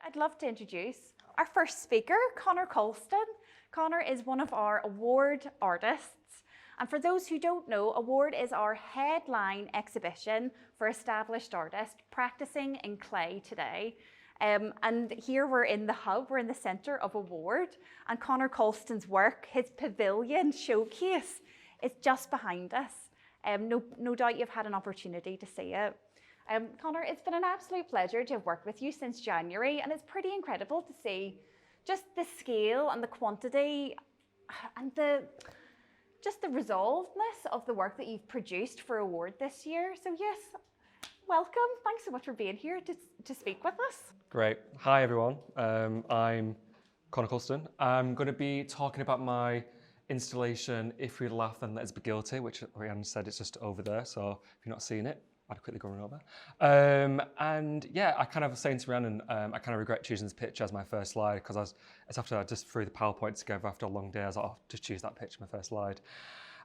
I'd love to introduce our first speaker, Connor Coulston. Connor is one of our award artists. And for those who don't know, Award is our headline exhibition for established artists practicing in clay today. And here we're in the hub, we're in the centre of Award, and Connor Coulston's work, his pavilion showcase, is just behind us. No doubt you've had an opportunity to see it. Connor, it's been an absolute pleasure to have worked with you since January, and it's pretty incredible to see just the scale and the quantity and just the resolvedness of the work that you've produced for Award this year. So yes, welcome. Thanks so much for being here to speak with us. Great. Hi everyone. I'm Connor Coulston. I'm going to be talking about my installation If We Laugh Then Let's Be Guilty, which Rhiannon said it's just over there, so if you're not seeing it, I'd quickly go over. And yeah, I kind of was saying to Rhiannon, I kind of regret choosing this picture as my first slide because it's after I just threw the PowerPoint together after a long day. I was like, oh, just choose that picture, my first slide.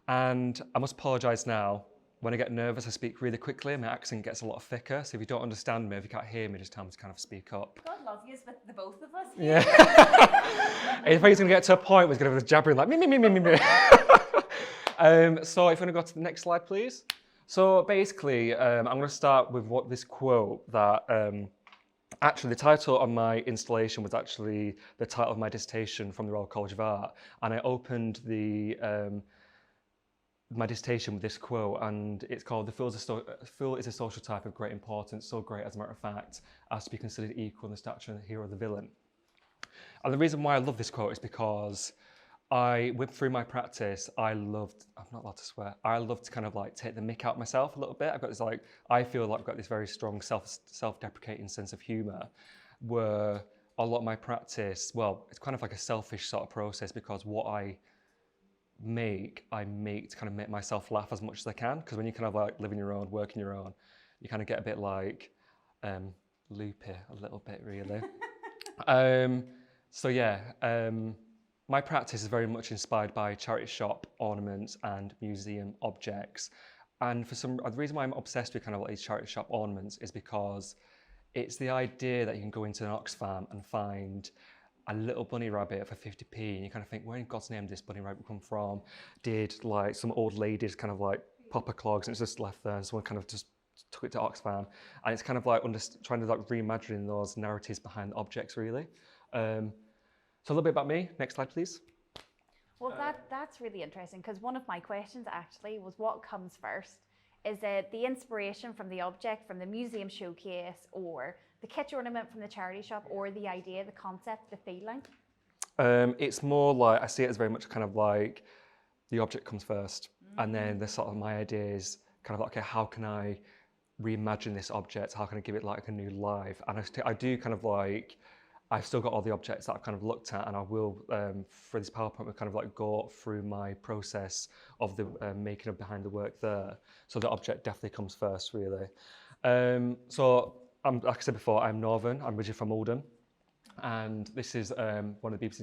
And I must apologise now. When I get nervous, I speak really quickly. My accent gets a lot thicker. So if you don't understand me, if you can't hear me, just tell me to kind of speak up. God love you with the both of us. Yeah. If he's going to get to a point where he's going to be jabbering like me. So if you want to go to the next slide, please. So basically, I'm going to start with this quote that actually the title of my installation was actually the title of my dissertation from the Royal College of Art. And I opened my dissertation with this quote, and it's called, "The fool is a social type of great importance, so great as a matter of fact, as to be considered equal in the stature of the hero or the villain." And the reason why I love this quote is because through my practice, I'm not allowed to swear, I love to kind of like take the mick out myself a little bit. I've got this I feel like I've got this very strong self-deprecating sense of humour, where a lot of my practice, well, it's kind of like a selfish sort of process, because what I make to kind of make myself laugh as much as I can, because when you kind of like live in your own, work in your own, you kind of get a bit like loopy a little bit, really. So yeah, my practice is very much inspired by charity shop ornaments and museum objects. And the reason why I'm obsessed with kind of like these charity shop ornaments is because it's the idea that you can go into an ox farm and find a little bunny rabbit for 50p, and you kind of think, where in God's name did this bunny rabbit come from? Did like some old ladies kind of like pop her clogs and it's just left there, and someone kind of just took it to Oxfam? And it's kind of like trying to like reimagine those narratives behind the objects, really. So a little bit about me. Next slide, please. Well, that's really interesting, because one of my questions actually was, what comes first? Is it the inspiration from the object, from the museum showcase, or the kitsch ornament from the charity shop, or the idea, the concept, the feeling? It's more like, I see it as very much kind of like the object comes first, and then the sort of my idea is kind of like, okay, how can I reimagine this object? How can I give it like a new life? And I do kind of like, I've still got all the objects that I've kind of looked at, and I will, for this PowerPoint, we'll kind of like go through my process of the making of behind the work there. So the object definitely comes first, really. So like I said before, I'm Northern, I'm originally from Oldham. And this is one of the BBC,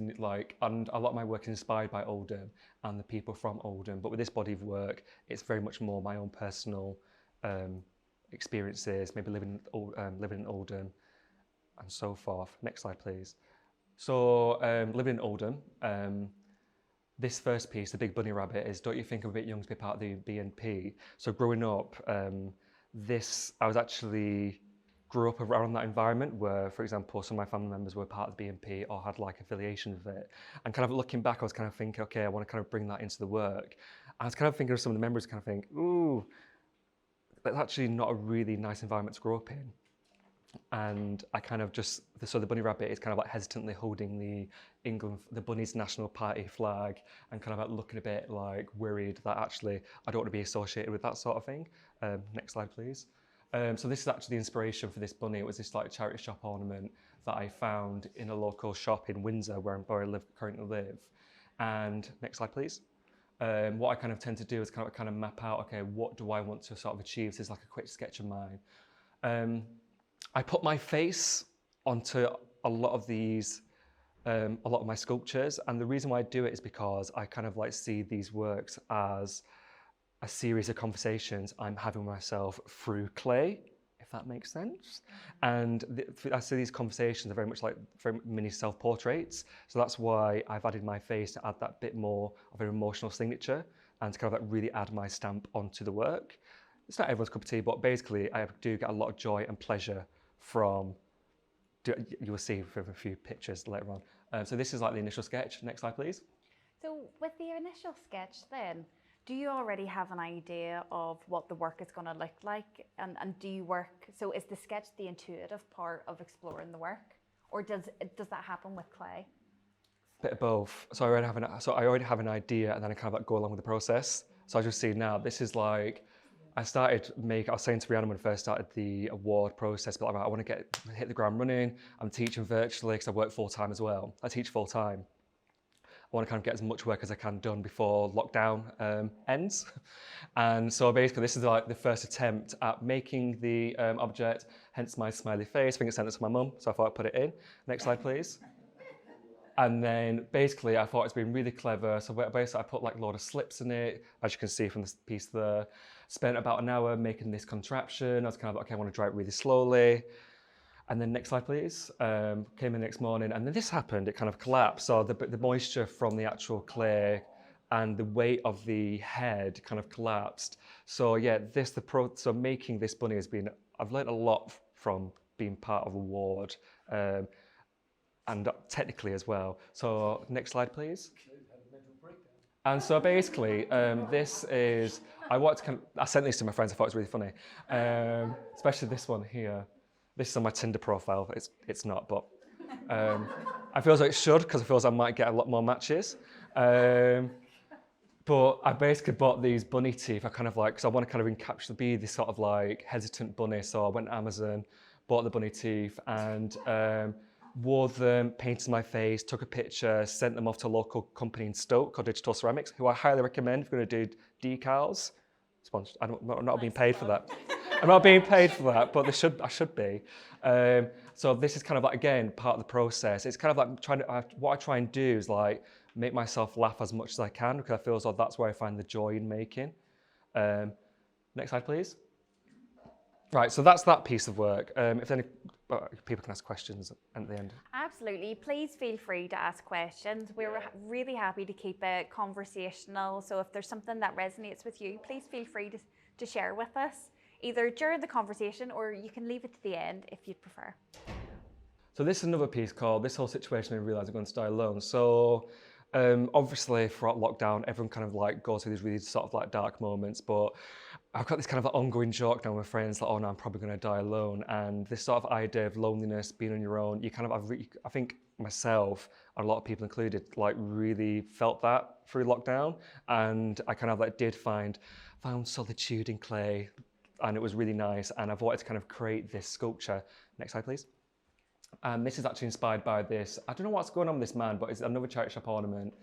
and a lot of my work is inspired by Oldham and the people from Oldham. But with this body of work, it's very much more my own personal experiences, maybe living in Oldham, and so forth. Next slide, please. So living in Oldham, this first piece, the big bunny rabbit, is "Don't you think I'm a bit young to be part of the BNP?" So growing up, grew up around that environment where, for example, some of my family members were part of the BNP or had like affiliation with it. And kind of looking back, I was kind of thinking, okay, I want to kind of bring that into the work. And I was kind of thinking of some of the members, kind of think, ooh, that's actually not a really nice environment to grow up in. And I kind of so the bunny rabbit is kind of like hesitantly holding the Bunny's National Party flag, and kind of like looking a bit like worried that actually I don't want to be associated with that sort of thing. Next slide, please. So this is actually the inspiration for this bunny. It was this like charity shop ornament that I found in a local shop in Windsor, where I currently live. And next slide, please. What I kind of tend to do is kind of map out, okay, what do I want to sort of achieve? This is like a quick sketch of mine. I put my face onto a lot of my sculptures, and the reason why I do it is because I kind of like see these works as a series of conversations I'm having with myself through clay, if that makes sense. And I see these conversations are very much like very mini self-portraits. So that's why I've added my face to add that bit more of an emotional signature and to kind of like really add my stamp onto the work. It's not everyone's cup of tea, but basically I do get a lot of joy and pleasure from, you will see from a few pictures later on. So this is like the initial sketch. Next slide, please. So with the initial sketch then, do you already have an idea of what the work is going to look like? And do you work, so is the sketch the intuitive part of exploring the work? Or does that happen with clay? Bit of both. So I already have an idea, and then I kind of like go along with the process. So I just see now, this is like, I was saying to Rhiannon when I first started the award process, but I want to hit the ground running. I'm teaching virtually because I work full time as well. I teach full time. I want to kind of get as much work as I can done before lockdown ends. And so basically this is like the first attempt at making the object, hence my smiley face. I think I sent it to my mum, so I thought I'd put it in. Next slide, please. And then basically I thought it's been really clever. So basically I put like a load of slips in it, as you can see from this piece there. Spent about an hour making this contraption. I was kind of like, okay, I want to dry it really slowly. And then next slide, please. Came in the next morning, and then this happened. It kind of collapsed. So the moisture from the actual clay and the weight of the head kind of collapsed. So yeah, so making this bunny I've learned a lot from being part of a ward, and technically as well. So next slide, please. And so basically, this is, I sent these to my friends. I thought it was really funny, especially this one here. This is on my Tinder profile. It's not, but I feel like it should, because I feel like I might get a lot more matches. But I basically bought these bunny teeth. Because I want to kind of be this sort of like hesitant bunny. So I went to Amazon, bought the bunny teeth, and wore them, painted my face, took a picture, sent them off to a local company in Stoke called Digital Ceramics, who I highly recommend if you're going to do decals. I'm not being paid for that. I'm not being paid for that, but I should be. So this is kind of like, again, part of the process. It's kind of like what I try and do is like make myself laugh as much as I can, because I feel as though that's where I find the joy in making. Next slide, please. Right, so that's that piece of work. If any people can ask questions at the end. Absolutely. Please feel free to ask questions. We're really happy to keep it conversational. So if there's something that resonates with you, please feel free to share with us, either during the conversation, or you can leave it to the end if you'd prefer. So this is another piece called This Whole Situation Made Me Realise I'm Going to Die Alone. So obviously throughout lockdown, everyone kind of like goes through these really sort of like dark moments, but I've got this kind of like ongoing joke now with friends, like, oh no, I'm probably going to die alone. And this sort of idea of loneliness, being on your own, I think myself, and a lot of people included, like really felt that through lockdown. And I kind of like found solitude in clay, and it was really nice. And I've wanted to kind of create this sculpture. Next slide, please. And this is actually inspired by this. I don't know what's going on with this man, but it's another charity shop ornament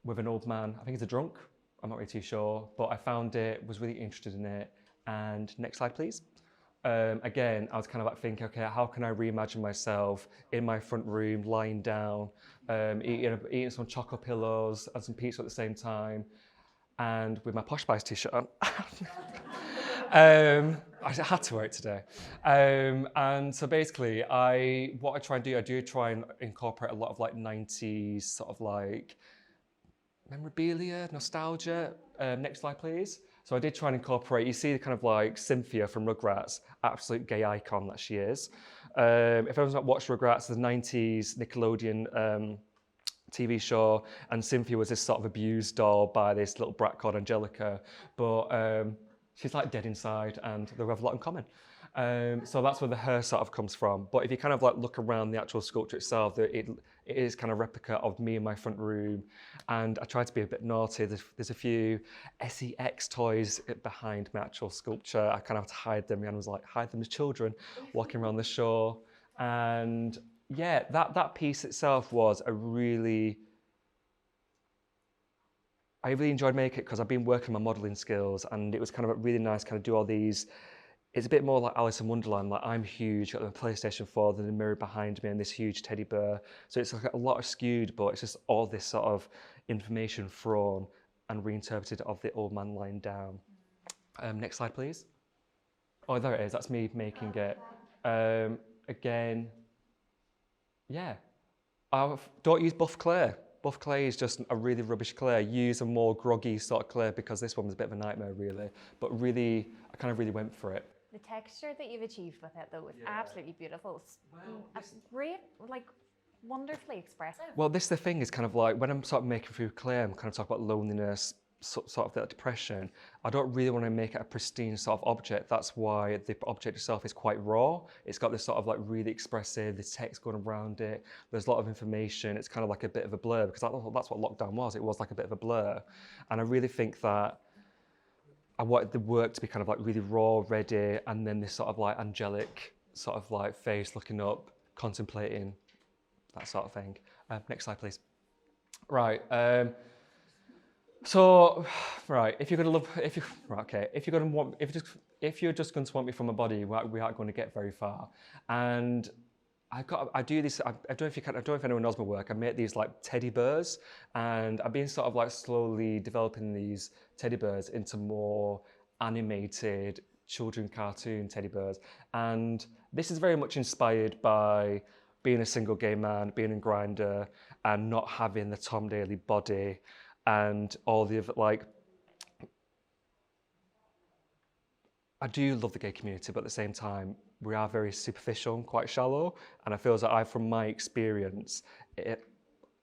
with an old man. I think he's a drunk. I'm not really too sure, but I found it, was really interested in it. And next slide, please. Again, I was kind of like thinking, okay, how can I reimagine myself in my front room, lying down, eating some chocolate pillows and some pizza at the same time, and with my Posh Spice t-shirt on. I had to wear it today. And so basically, what I try and do, I do try and incorporate a lot of like 90s sort of like memorabilia, nostalgia. Next slide, please. So I did try and incorporate, you see the kind of like Cynthia from Rugrats, absolute gay icon that she is. If everyone's not watched Rugrats, the 90s Nickelodeon TV show, and Cynthia was this sort of abused doll by this little brat called Angelica, but she's like dead inside, and they have a lot in common. So that's where the hair sort of comes from. But if you kind of like look around the actual sculpture itself, it is kind of replica of me in my front room. And I tried to be a bit naughty. There's a few SEX toys behind my actual sculpture. I kind of have to hide them. Rhiannon was like, hide them as children, walking around the shore. And yeah, that piece itself was I really enjoyed making it because I've been working on my modelling skills, and it was kind of really nice kind of do all these. It's a bit more like Alice in Wonderland, like I'm huge, got the PlayStation 4, then the mirror behind me and this huge teddy bear. So it's like a lot of skewed, but it's just all this sort of information thrown and reinterpreted of the old man lying down. Next slide, please. Oh, there it is. That's me making it. Again, yeah. Don't use buff clay. Buff clay is just a really rubbish clay. Use a more groggy sort of clay because this one was a bit of a nightmare, really. But really, I kind of really went for it. The texture that you've achieved with it, though, is absolutely beautiful. It's great, like wonderfully expressive. Well, this the thing is kind of like when I'm sort of making through clay, I'm kind of talking about loneliness, sort of that depression. I don't really want to make it a pristine sort of object. That's why the object itself is quite raw. It's got this sort of like really expressive, the text going around it. There's a lot of information. It's kind of like a bit of a blur because that's what lockdown was. It was like a bit of a blur. And I really think that I wanted the work to be kind of like really raw, ready, and then this sort of like angelic sort of like face looking up, contemplating, that sort of thing. Next slide, please. Right. So, right, if you're going to love, if you're going to want, if you're just going to want me from a body, we aren't going to get very far. And I do this. I don't know if anyone knows my work. I make these like teddy bears, and I've been sort of like slowly developing these teddy bears into more animated children cartoon teddy bears. And this is very much inspired by being a single gay man, being in Grindr, and not having the Tom Daley body. And all the other, like, I do love the gay community, but at the same time, we are very superficial and quite shallow. And I feel that from my experience, a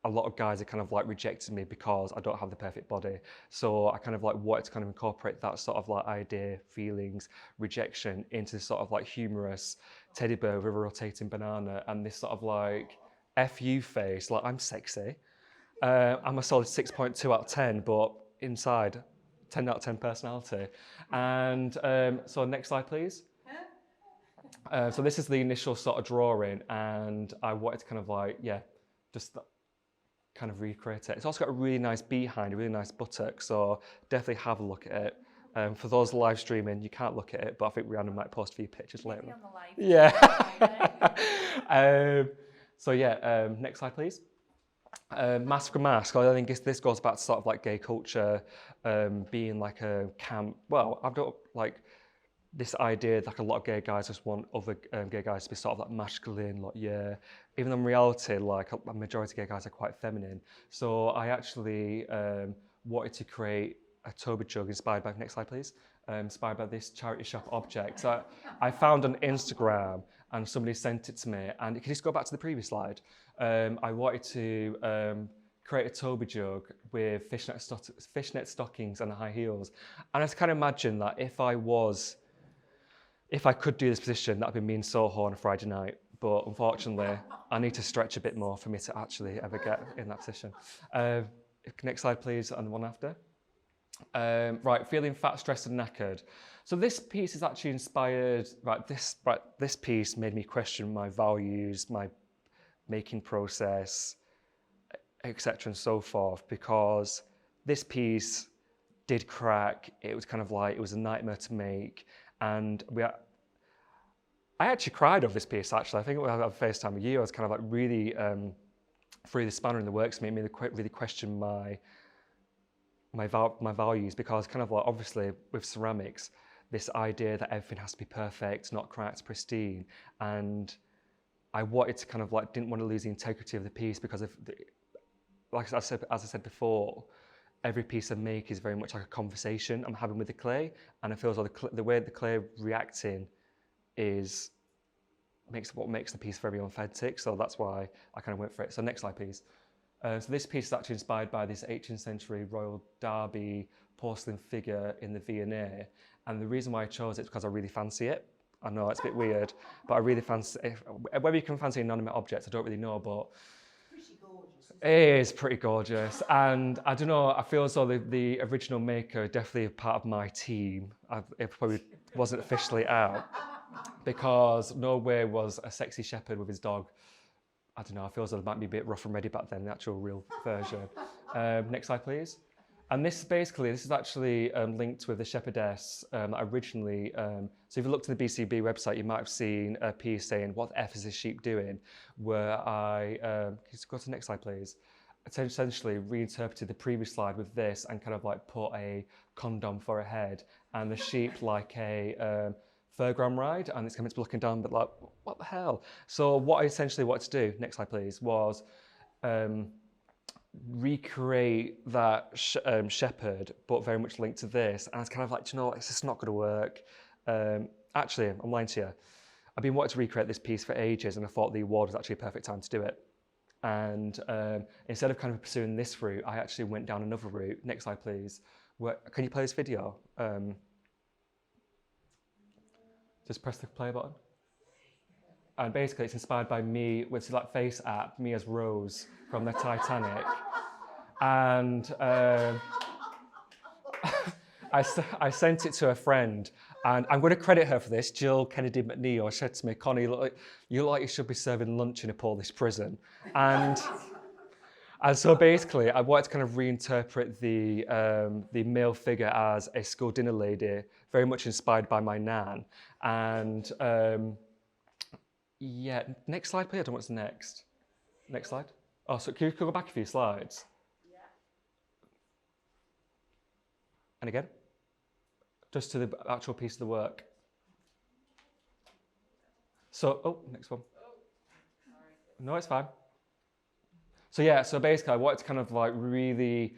lot of guys are kind of like rejecting me because I don't have the perfect body. So I kind of like wanted to kind of incorporate that sort of like idea, feelings, rejection into this sort of like humorous teddy bear with a rotating banana and this sort of like FU face, like I'm sexy. I'm a solid 6.2 out of 10, but inside, 10 out of 10 personality. And so next slide, please. So this is the initial sort of drawing, and I wanted to kind of like, just kind of recreate it. It's also got a really nice behind, a really nice buttock, so definitely have a look at it. For those live streaming, you can't look at it, but I think Rhiannon might post a few pictures later. On the live. Yeah. Next slide, please. Mask for mask. I think this goes back to sort of like gay culture, being like a camp. Well, I've got like this idea that like a lot of gay guys just want other gay guys to be sort of like masculine, like even though in reality, like a majority of gay guys are quite feminine. So I actually wanted to create a Toby jug inspired by, next slide please, inspired by this charity shop object. So I found on Instagram and somebody sent it to me, and can you just go back to the previous slide? I wanted to create a Toby jug with fishnet stockings and high heels. And I just kind of imagine that if I could do this position, that'd be me in Soho on a Friday night. But unfortunately, I need to stretch a bit more for me to actually ever get in that position. Next slide, please, and the one after. Right, feeling fat, stressed, and knackered. So this piece is actually inspired. This piece made me question my values, my making process, etc. and so forth, because this piece did crack. It was kind of like, it was a nightmare to make. And I actually cried over this piece, actually. I think it was a FaceTime with you. I was kind of like really threw the spanner in the works, made me really question my values, because kind of like, obviously with ceramics, this idea that everything has to be perfect, not cracked, pristine. And I wanted to kind of like, didn't want to lose the integrity of the piece, because as I said before, every piece I make is very much like a conversation I'm having with the clay, and it feels like the way the clay reacting what makes the piece very authentic. So that's why I kind of went for it. So next slide, please. So this piece is actually inspired by this 18th century Royal Derby porcelain figure in the V&A, and the reason why I chose it is because I really fancy it. I know it's a bit weird, but I really fancy it. Whether you can fancy inanimate objects, I don't really know, but it is pretty gorgeous. And I don't know, I feel as though the original maker definitely a part of my team. It probably wasn't officially out, because nowhere was a sexy shepherd with his dog. I don't know, I feel as though it might be a bit rough and ready back then, the actual real version. Next slide, please. And this is actually linked with the shepherdess originally. So if you look to the BCB website, you might have seen a piece saying, "What the F is this sheep doing?" Where I, can you just go to the next slide, please? Essentially reinterpreted the previous slide with this and kind of like put a condom for a head, and the sheep like a fairground ride, and it's meant to be looking down, but like, what the hell? So what I essentially wanted to do, next slide please, was recreate that shepherd, but very much linked to this. And I was kind of like, do you know what, it's just not going to work. Actually, I'm lying to you. I've been wanting to recreate this piece for ages, and I thought the award was actually a perfect time to do it. And instead of kind of pursuing this route, I actually went down another route. Next slide, please. Can you play this video? Just press the play button. And basically, it's inspired by me with like face app, me as Rose from the Titanic. And I sent it to a friend, and I'm going to credit her for this. Jill Kennedy McNeil said to me, "Connie, you look like you should be serving lunch in a Polish prison." And so basically, I wanted to kind of reinterpret the male figure as a school dinner lady, very much inspired by my nan. And yeah, next slide, please. I don't know what's next. Next slide. Oh, so can you go back a few slides? Yeah. And again, just to the actual piece of the work. So, oh, next one. Oh, sorry. No, it's fine. So yeah, so basically I wanted to kind of like really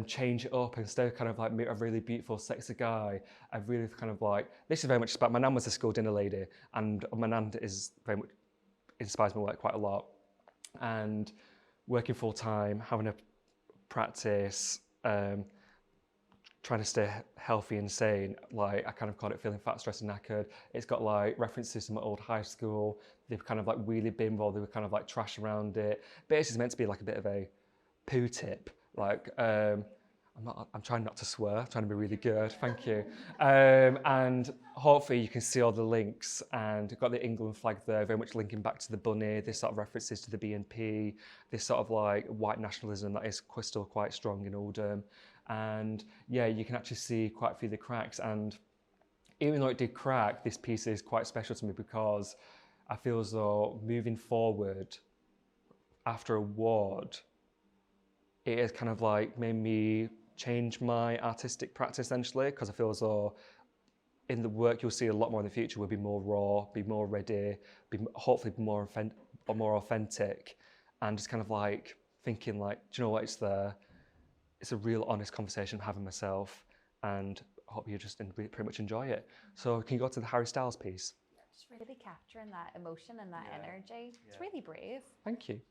change it up. Instead of kind of like meet a really beautiful, sexy guy, I really kind of like, this is very much about, my nan was a school dinner lady, and my nan is very much, inspires my work quite a lot. And working full time, having a practice, trying to stay healthy and sane, like I kind of called it feeling fat, stressed and knackered. It's got like references to my old high school. They've kind of like wheelie bin while they were kind of like trash around it. Basically, it's meant to be like a bit of a poo tip. Like, I'm trying not to swear, I'm trying to be really good, thank you. And hopefully you can see all the links, and got the England flag there, very much linking back to the bunny, this sort of references to the BNP, this sort of like white nationalism that is still quite strong in Oldham. And yeah, you can actually see quite a few of the cracks, and even though it did crack, this piece is quite special to me because I feel as though moving forward after award, it has kind of like made me change my artistic practice essentially, because I feel as though in the work you'll see a lot more in the future will be more raw, be more ready, hopefully be more authentic, and just kind of like thinking like, do you know what, it's a real honest conversation I'm having myself, and I hope you just pretty much enjoy it. So can you go to the Harry Styles piece? Just really capturing that emotion and that energy. It's really brave. Thank you.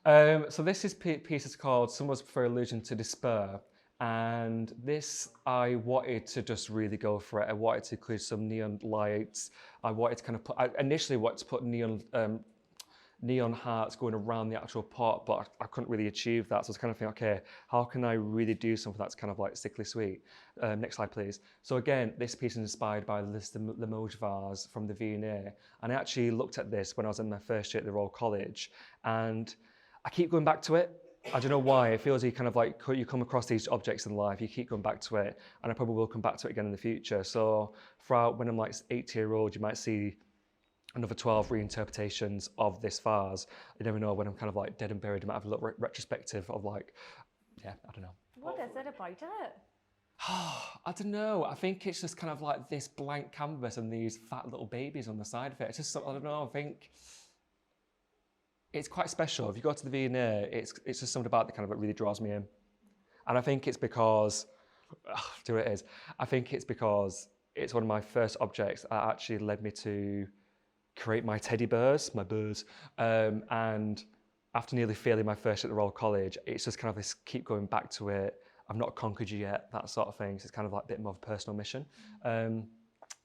So this piece is called Some Words for Illusion to Despair, and this I wanted to just really go for it. I wanted to include some neon lights. I wanted to kind of I initially wanted to put neon hearts going around the actual pot, but I couldn't really achieve that. So I was kind of thinking, okay, how can I really do something that's kind of like sickly sweet? Next slide, please. So again, this piece is inspired by the Limoges vase from the V&A. And I actually looked at this when I was in my first year at the Royal College, and I keep going back to it. I don't know why. It feels you kind of like, you come across these objects in life, you keep going back to it, and I probably will come back to it again in the future. So throughout, when I'm like 80-year-old, you might see another 12 reinterpretations of this vase. You never know, when I'm kind of like dead and buried, I might have a little retrospective of like, yeah, I don't know. What is it about it? I don't know. I think it's just kind of like this blank canvas and these fat little babies on the side of it. It's just, I don't know, I think it's quite special. If you go to the V&A, it's just something about it kind of really draws me in. And I think it's because, do it is. I think it's because it's one of my first objects that actually led me to create my teddy bears, my birds. And after nearly failing my first year at the Royal College, it's just kind of this keep going back to it. I've not conquered you yet, that sort of thing. So it's kind of like a bit more of a personal mission.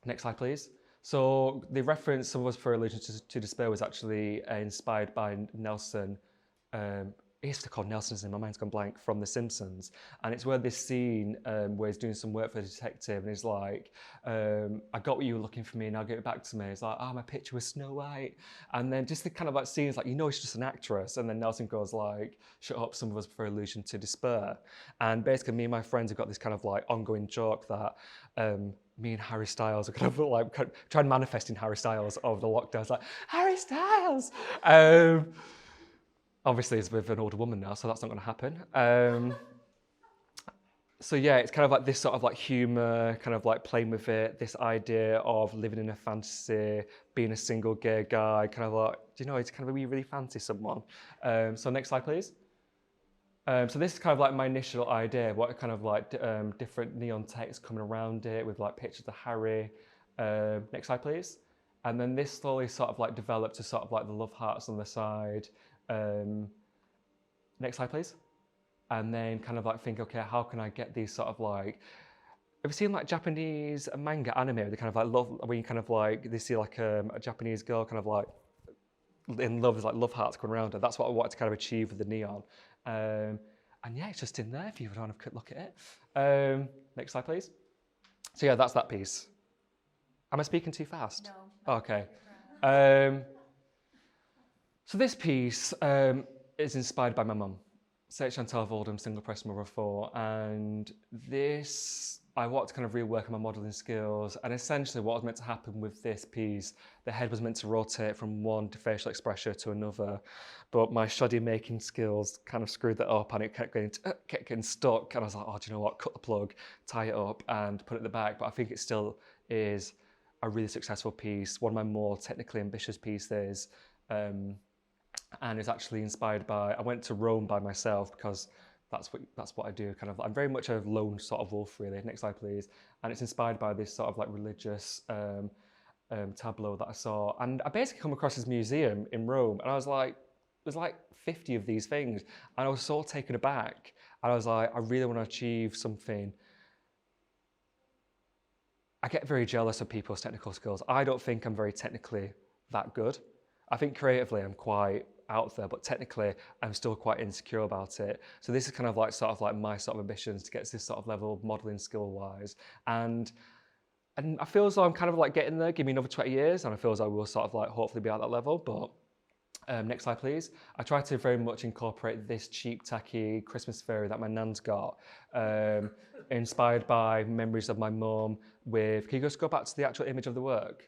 Next slide, please. So the reference, Some Words for Illusion to Despair, was actually inspired by Nelson. He used to call Nelson's name, my mind's gone blank, from The Simpsons. And it's where this scene where he's doing some work for the detective, and he's like, I got what you were looking for me, now get it back to me. It's like, my picture was Snow White. And then just the kind of like scenes like, it's just an actress. And then Nelson goes like, shut up, Some of us prefer illusion to despair. And basically me and my friends have got this kind of like ongoing joke that me and Harry Styles are kind of like trying manifesting Harry Styles over the lockdown. It's like, Harry Styles! Obviously, it's with an older woman now, so that's not going to happen. So yeah, it's kind of like this sort of like humour, kind of like playing with it, this idea of living in a fantasy, being a single gay guy, kind of like, do you know, it's kind of, we really fancy someone. So next slide, please. So this is kind of like my initial idea, what kind of like different neon text coming around it with like pictures of Harry. Next slide, please. And then this slowly sort of like developed to sort of like the love hearts on the side. Next slide, please. And then kind of like think, okay, how can I get these sort of like, have you seen like Japanese manga anime? They kind of like love, when you kind of like, they see like a Japanese girl kind of like in love, there's like love hearts going around her. That's what I wanted to kind of achieve with the neon. And yeah, it's just in there if you want to have a quick look at it. Next slide, please. So yeah, that's that piece. Am I speaking too fast? No. Okay. So this piece is inspired by my mum. Chantal of Oldham, single press mother of four, and this, I wanted to kind of rework on my modelling skills, and essentially what was meant to happen with this piece, the head was meant to rotate from one facial expression to another, but my shoddy making skills kind of screwed that up, and it kept getting stuck, and I was like, oh, do you know what, cut the plug, tie it up, and put it in the back, but I think it still is a really successful piece, one of my more technically ambitious pieces, and is actually inspired by, I went to Rome by myself because that's what I do, kind of, I'm very much a lone sort of wolf really. Next slide please. And it's inspired by this sort of like religious tableau that I saw, and I basically come across this museum in Rome, and I was like, there's like 50 of these things, and I was so taken aback, and I was like, I really want to achieve something. I get very jealous of people's technical skills. I don't think I'm very technically that good. I think creatively I'm quite out there, but technically I'm still quite insecure about it. So this is kind of like sort of like my sort of ambitions to get to this sort of level of modelling skill wise. And I feel as though I'm kind of like getting there. Give me another 20 years and I feel as though I will sort of like hopefully be at that level. But next slide please. I try to very much incorporate this cheap tacky Christmas fairy that my nan's got, inspired by memories of my mum with, can you just go back to the actual image of the work?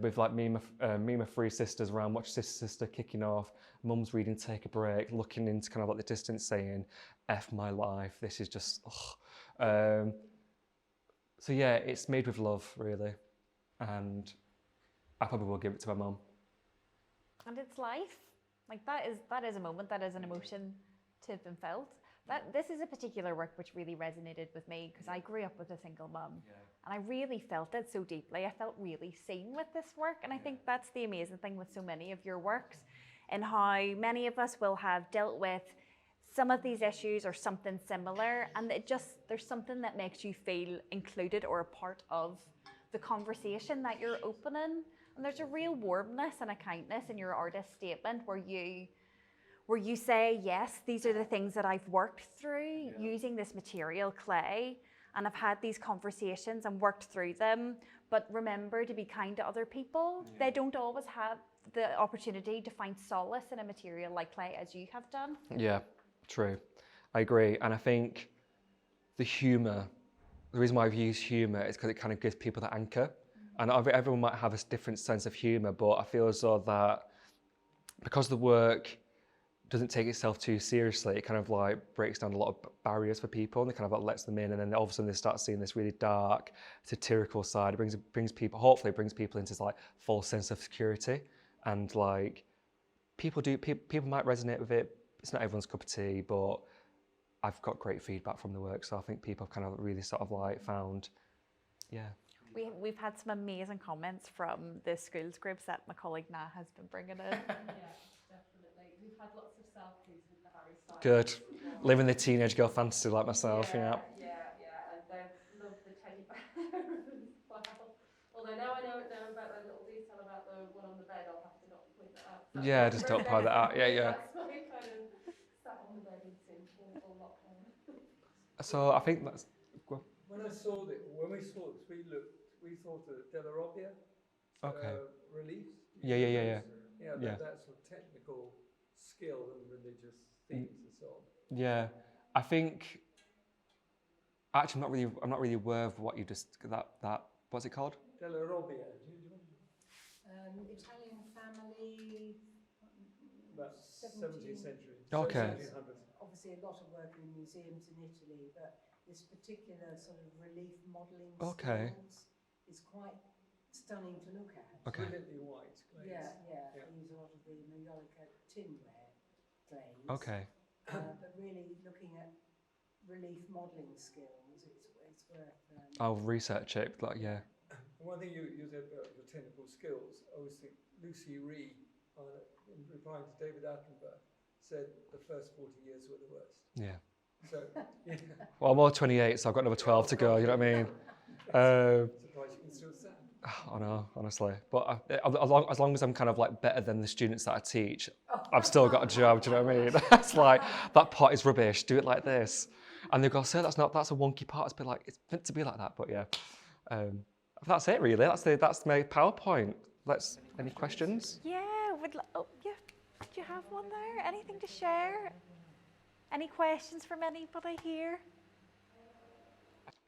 With like me and my three sisters around, watch sister kicking off, mum's reading Take a Break, looking into kind of like the distance saying, F my life, this is just, ugh. So yeah, it's made with love really, and I probably will give it to my mum. And it's life. Like that is a moment, that is an emotion to have been felt. This is a particular work which really resonated with me because I grew up with a single mum, and I really felt it so deeply. I felt really seen with this work, and I think that's the amazing thing with so many of your works, and how many of us will have dealt with some of these issues or something similar, and there's something that makes you feel included or a part of the conversation that you're opening, and there's a real warmness and a kindness in your artist statement where you say, yes, these are the things that I've worked through using this material clay, and I've had these conversations and worked through them, but remember to be kind to other people. They don't always have the opportunity to find solace in a material like clay as you have done. Yeah, true. I agree. And I think the humour, the reason why I've used humour is because it kind of gives people that anchor. And everyone might have a different sense of humour, but I feel as though that because the work doesn't take itself too seriously, it kind of like breaks down a lot of barriers for people, and it kind of like lets them in, and then all of a sudden they start seeing this really dark, satirical side. It brings people, hopefully it brings people into this like false sense of security, and like people might resonate with it. It's not everyone's cup of tea, but I've got great feedback from the work, so I think people have kind of really sort of like found, yeah. We've had some amazing comments from the schools groups that my colleague Na has been bringing in. We've had lots of selfies with the Harry Styles. Good. Living the teenage girl fantasy like myself, yeah. And they love the teddy bear as well. Although now I know about a little detail about the one on the bed, I'll have to not point that out. Yeah, just don't point that out. Yeah. That's my kind of sat on the bed in simple or lockdown. So I think that's. When we saw this, we thought of Della Robbia reliefs. Yeah. That sort of technical skill and religious themes and so on. Yeah, I think. Actually, I'm not really aware of what you just that. What's it called? Della Robbia. Italian family. About 17th century. Okay. 1700s. Obviously, a lot of work in museums in Italy, but this particular sort of relief modelling Okay. skills is quite stunning to look at. Okay. Brilliantly white glaze. Yeah. They use a lot of the Mallorca tinware glaze. Okay. But really looking at relief modelling skills, it's worth. I'll research it. Like, yeah. One thing you said about your technical skills, I always think Lucy Ree, in replying to David Attenborough, said the first 40 years were the worst. Yeah. So, yeah. Well, I'm all 28, so I've got another 12 to go. You know what I mean? Surprised you can still stand. I know, honestly. But as long as I'm kind of like better than the students that I teach, I've still got a job. Do you know what I mean? It's like, that pot is rubbish. Do it like this. And they go, sir, that's a wonky pot. It's like, it's meant to be like that. But yeah, that's it really. That's my PowerPoint. Any questions? Yeah, yeah. Do you have one there? Anything to share? Any questions from anybody here?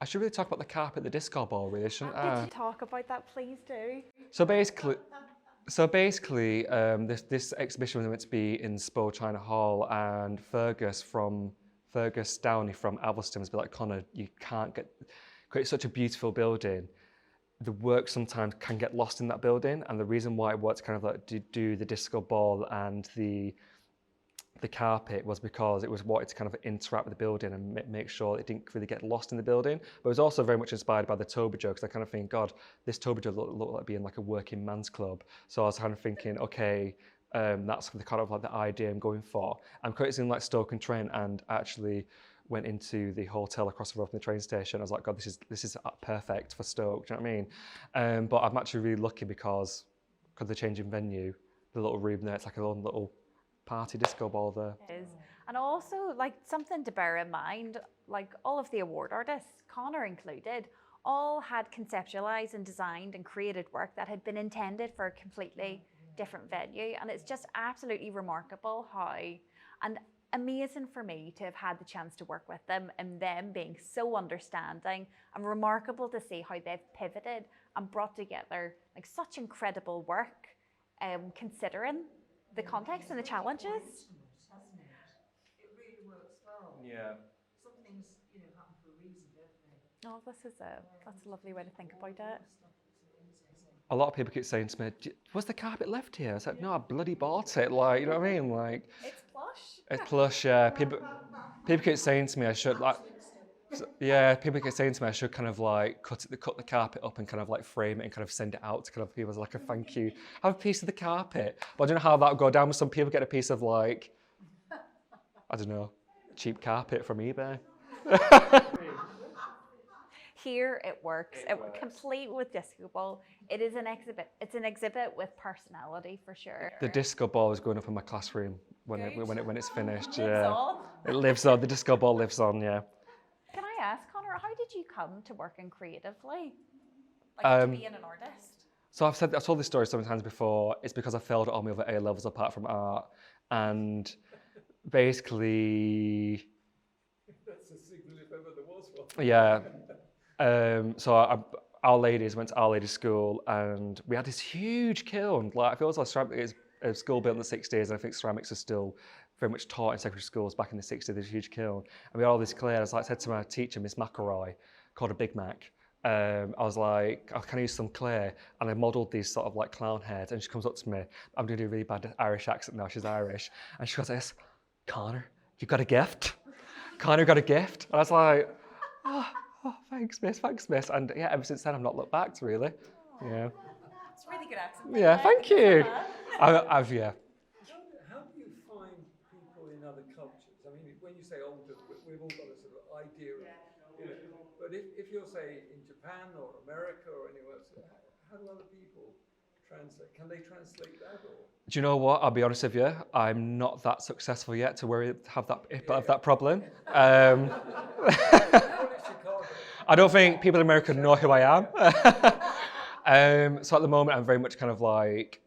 I should really talk about the carpet, the disco ball, really, shouldn't I? Did you talk about that? Please do. So basically, this exhibition was meant to be in Spo China Hall, and Fergus Downey from Alveston was like, Connor, you can't create such a beautiful building. The work sometimes can get lost in that building, and the reason why it was kind of like to do the disco ball and the carpet was because it was wanted to kind of interact with the building and make sure it didn't really get lost in the building. But it was also very much inspired by the Toby Joe, because I kind of think, God, this Toby Joe looked like being like a working man's club. So I was kind of thinking, okay, that's the kind of like the idea I'm going for. I'm creating like Stoke-on-Trent, and actually went into the hotel across the road from the train station. I was like, God, this is perfect for Stoke. Do you know what I mean? But I'm actually really lucky because of the change in venue, the little room there, it's like a little party disco ball there. It is. And also, like, something to bear in mind, like all of the award artists, Connor included, all had conceptualized and designed and created work that had been intended for a completely different venue. And it's just absolutely remarkable how, and amazing for me to have had the chance to work with them, and them being so understanding, and remarkable to see how they've pivoted and brought together like such incredible work, considering the context and the challenges. Hasn't it? It really works well. Yeah. Some things, happen for a reason, don't they? Oh, that's a lovely way to think about it. A lot of people keep saying to me, was the carpet left here? I said, no, I bloody bought it. Like, you know what I mean? Like, It's plush. it's plush, yeah. People keep saying to me I should people keep saying to me I should kind of like cut the carpet up and kind of like frame it and kind of send it out to kind of people as like a thank you. Have a piece of the carpet. But I don't know how that would go down. With some people get a piece of like, I don't know, cheap carpet from eBay. Here it works. Complete with disco ball. It is an exhibit. It's an exhibit with personality for sure. The disco ball is going up in my classroom when it's finished. Lives on. It lives on. The disco ball lives on. Yeah. Can I ask, Connor, how did you come to working creatively? Like to being an artist? So I've told this story so many times before. It's because I failed at all my other A levels apart from art, and basically, That's a signal if ever there was one. yeah. So Our Ladies went to Our Ladies School, and we had this huge kiln. Like, I feel like ceramic is a school built in the 60s, and I think ceramics are still very much taught in secondary schools back in the 60s. There's a huge kiln, and we had all this clay. I said to my teacher, Miss McElroy, called a Big Mac. I was like, oh, can I use some clay? And I modelled these sort of like clown heads, and she comes up to me. I'm doing a really bad Irish accent now. She's Irish, and she goes, "This, Connor, you've got a gift. Connor got a gift." And I was like, oh, thanks, miss. And yeah, ever since then, I've not looked back, really. Yeah. It's a really good accent. Yeah, thank you. I've yeah. How do you find people in other cultures? I mean, when you say Oldham, we've all got a sort of idea of, but if you're, say, in Japan or America or anywhere else, how do other people translate? Can they translate that? Or? Do you know what? I'll be honest with you. I'm not that successful yet to have that problem. I don't think people in America know who I am. So at the moment, I'm very much kind of like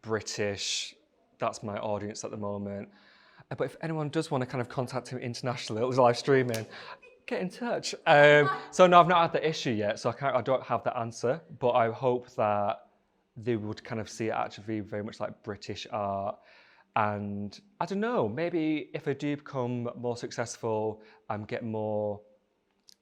British. That's my audience at the moment. But if anyone does want to kind of contact me internationally, it was live streaming, get in touch. So no, I've not had the issue yet, so I don't have the answer. But I hope that they would kind of see it actually very much like British art. And I don't know, maybe if I do become more successful and get more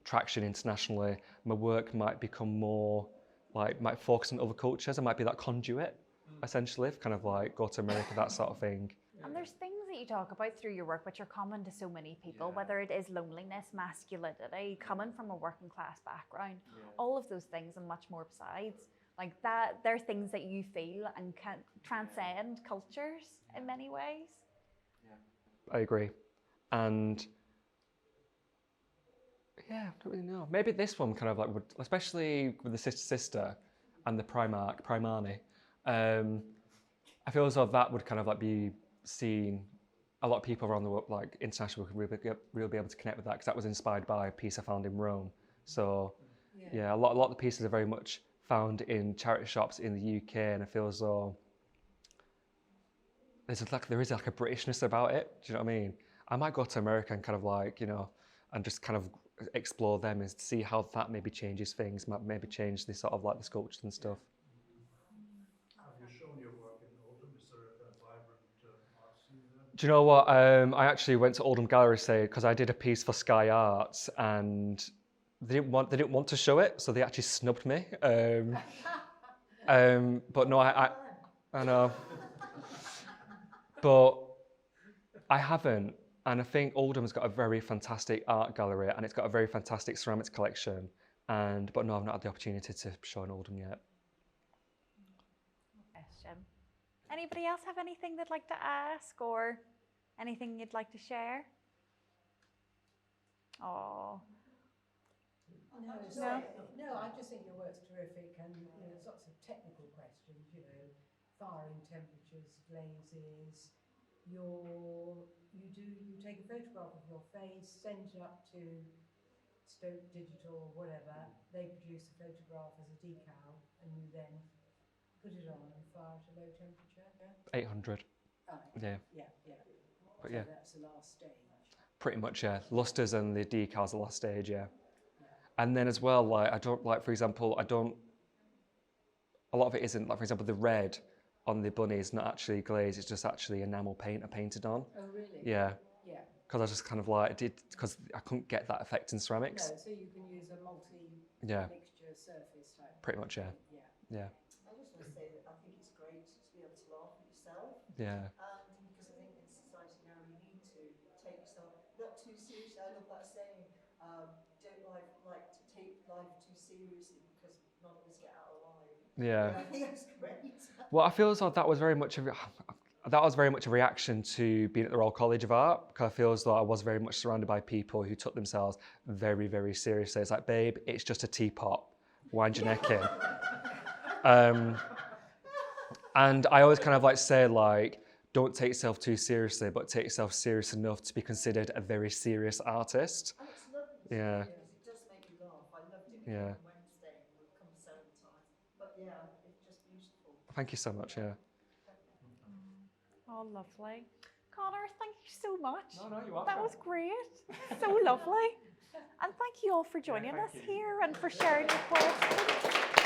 traction internationally, my work might become more like, might focus on other cultures. I might be that conduit, essentially, kind of like go to America, that sort of thing. And there's things that you talk about through your work which are common to so many people, whether it is loneliness, masculinity, coming from a working class background, all of those things and much more besides. Like that, they're things that you feel and can transcend cultures in many ways. I agree. And yeah, I don't really know. Maybe this one kind of like would, especially with the sister and the Primani. I feel as though that would kind of like be seen. A lot of people around the world, like international, would really be able to connect with that because that was inspired by a piece I found in Rome. So yeah, a lot of the pieces are very much found in charity shops in the UK, and I feel as though there is like a Britishness about it. Do you know what I mean? I might go to America and kind of like, you know, and just kind of explore them and see how that maybe changes things, might maybe change the sort of like the sculptures and stuff. Have you shown your work in Oldham? Is there a vibrant art scene there? Do you know what? I actually went to Oldham Gallery because I did a piece for Sky Arts and they didn't want to show it, so they actually snubbed me. But no, I know. But I haven't. And I think Oldham's got a very fantastic art gallery and it's got a very fantastic ceramics collection. But no, I've not had the opportunity to show in Oldham yet. Question. Anybody else have anything they'd like to ask or anything you'd like to share? Oh. No, I just think your work's terrific, and you know, there's lots of technical questions, you know, firing temperatures, glazes. You take a photograph of your face, send it up to Stoke Digital or whatever. They produce a photograph as a decal, and you then put it on and fire at a low temperature. 800. Oh, Yeah. But yeah. So that's the last stage. Pretty much, yeah. Lusters and the decals are the last stage, yeah. And then as well, like a lot of it isn't, like for example, the red on the bunny is not actually glazed, it's just actually enamel paint I painted on. Oh, really? Yeah. Yeah. Because I just kind of like, because I couldn't get that effect in ceramics. No, so you can use a mixture surface type. Pretty much, yeah. Yeah. I just want to say that I think it's great to be able to laugh at yourself. Yeah. And because I think in society now you need to take yourself not too seriously. I love that saying. Don't like to take life too seriously because none of us get out alive. Yeah. I think that's great. Well, I feel as though that was very much a reaction to being at the Royal College of Art, because I feel as though I was very much surrounded by people who took themselves very, very seriously. It's like, babe, it's just a teapot. Wind your neck in. And I always kind of like say, like, don't take yourself too seriously, but take yourself serious enough to be considered a very serious artist. And it's lovely to Yeah. do because it does make you laugh. I loved it Yeah. on Wednesday. We'll come several times. But yeah, it's just beautiful. Thank you so much, yeah. Oh, lovely. Connor, thank you so much. No, you're welcome. That was great. So lovely. And thank you all for joining us here and for sharing your questions.